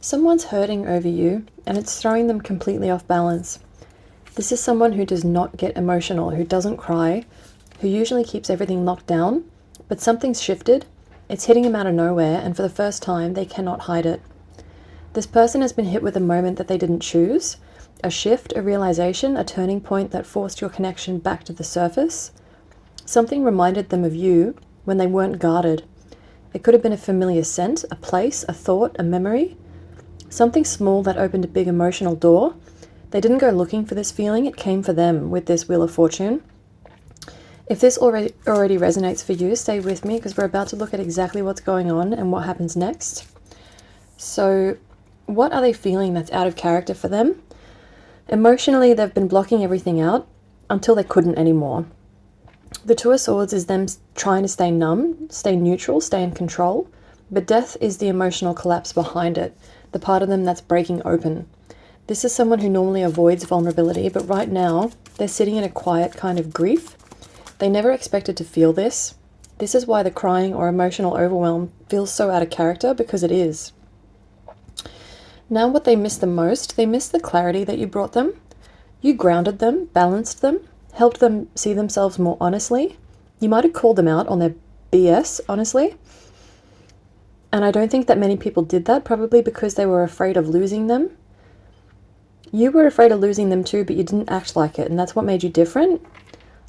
Someone's hurting over you, and it's throwing them completely off balance. This is someone who does not get emotional, who doesn't cry, who usually keeps everything locked down, but something's shifted. It's hitting them out of nowhere, and for the first time, they cannot hide it. This person has been hit with a moment that they didn't choose, a shift, a realization, a turning point that forced your connection back to the surface. Something reminded them of you when they weren't guarded. It could have been a familiar scent, a place, a thought, a memory. Something small that opened a big emotional door. They didn't go looking for this feeling, it came for them with this Wheel of Fortune. If this already resonates for you, stay with me because we're about to look at exactly what's going on and what happens next. So, what are they feeling that's out of character for them? Emotionally, they've been blocking everything out until they couldn't anymore. The Two of Swords is them trying to stay numb, stay neutral, stay in control, but death is the emotional collapse behind it, the part of them that's breaking open. This is someone who normally avoids vulnerability, but right now, they're sitting in a quiet kind of grief. They never expected to feel this. This is why the crying or emotional overwhelm feels so out of character, because it is. Now what they miss the most, they miss the clarity that you brought them. You grounded them, balanced them, helped them see themselves more honestly. You might have called them out on their BS, honestly. And I don't think that many people did that, probably because they were afraid of losing them. You were afraid of losing them too, but you didn't act like it, and that's what made you different.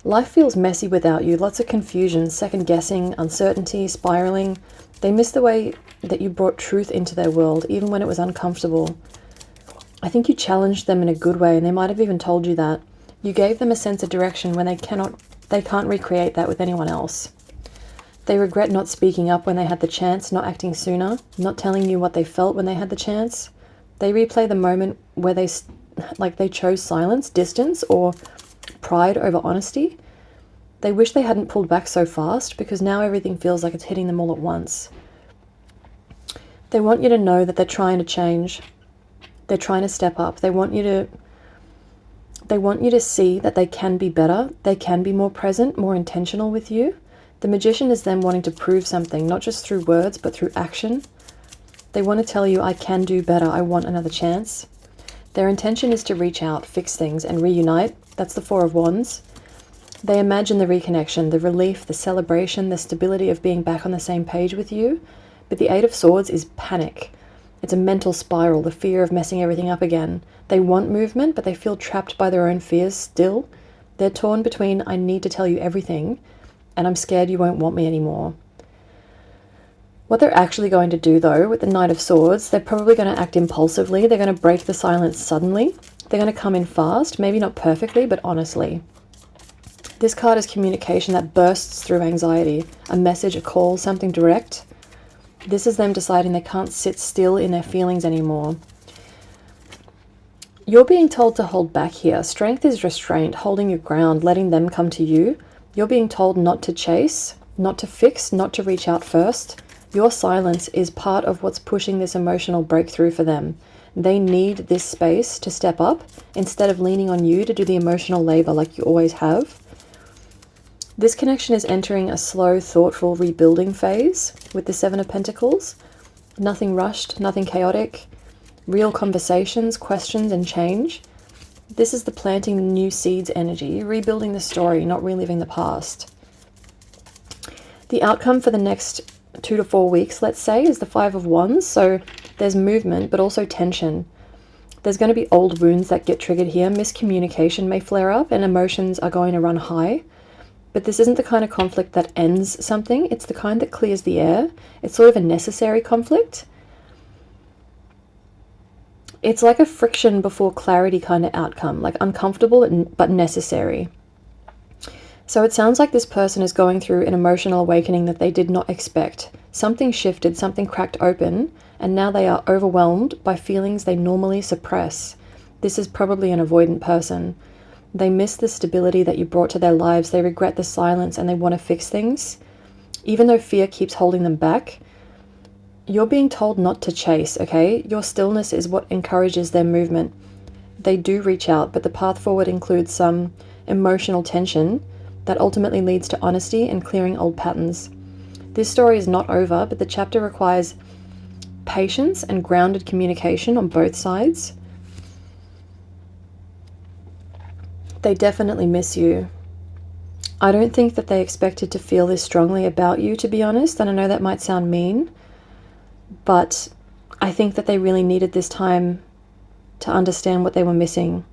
Life feels messy without you, lots of confusion, second guessing, uncertainty, spiraling. They miss the way that you brought truth into their world, even when it was uncomfortable. I think you challenged them in a good way, and they might have even told you that. You gave them a sense of direction when they can't recreate that with anyone else. They regret not speaking up when they had the chance, not acting sooner, not telling you what they felt when they had the chance. They replay the moment where they chose silence, distance, or pride over honesty. They wish they hadn't pulled back so fast because now everything feels like it's hitting them all at once. They want you to know that they're trying to change. They're trying to step up. They want you to see that they can be better. They can be more present, more intentional with you. The Magician is them wanting to prove something, not just through words, but through action. They want to tell you, I can do better. I want another chance. Their intention is to reach out, fix things, and reunite. That's the Four of Wands. They imagine the reconnection, the relief, the celebration, the stability of being back on the same page with you. But the Eight of Swords is panic. It's a mental spiral, the fear of messing everything up again. They want movement, but they feel trapped by their own fears still. They're torn between, I need to tell you everything, and I'm scared you won't want me anymore. What they're actually going to do, though, with the Knight of Swords, they're probably going to act impulsively. They're going to break the silence suddenly. They're going to come in fast, maybe not perfectly, but honestly. This card is communication that bursts through anxiety. A message, a call, something direct. This is them deciding they can't sit still in their feelings anymore. You're being told to hold back here. Strength is restraint, holding your ground, letting them come to you. You're being told not to chase, not to fix, not to reach out first. Your silence is part of what's pushing this emotional breakthrough for them. They need this space to step up instead of leaning on you to do the emotional labor like you always have. This connection is entering a slow, thoughtful rebuilding phase with the Seven of Pentacles. Nothing rushed, nothing chaotic. Real conversations, questions, and change. This is the planting the new seeds energy, rebuilding the story, not reliving the past. The outcome for the next 2 to 4 weeks, let's say, is the Five of Wands. So there's movement, but also tension. There's going to be old wounds that get triggered here. Miscommunication may flare up and emotions are going to run high. But this isn't the kind of conflict that ends something. It's the kind that clears the air. It's sort of a necessary conflict. It's like a friction before clarity kind of outcome, like uncomfortable but necessary. So it sounds like this person is going through an emotional awakening that they did not expect. Something shifted, something cracked open, and now they are overwhelmed by feelings they normally suppress. This is probably an avoidant person. They miss the stability that you brought to their lives. They regret the silence and they want to fix things. Even though fear keeps holding them back, you're being told not to chase, okay? Your stillness is what encourages their movement. They do reach out, but the path forward includes some emotional tension that ultimately leads to honesty and clearing old patterns. This story is not over, but the chapter requires patience and grounded communication on both sides. They definitely miss you. I don't think that they expected to feel this strongly about you, to be honest, and I know that might sound mean, but I think that they really needed this time to understand what they were missing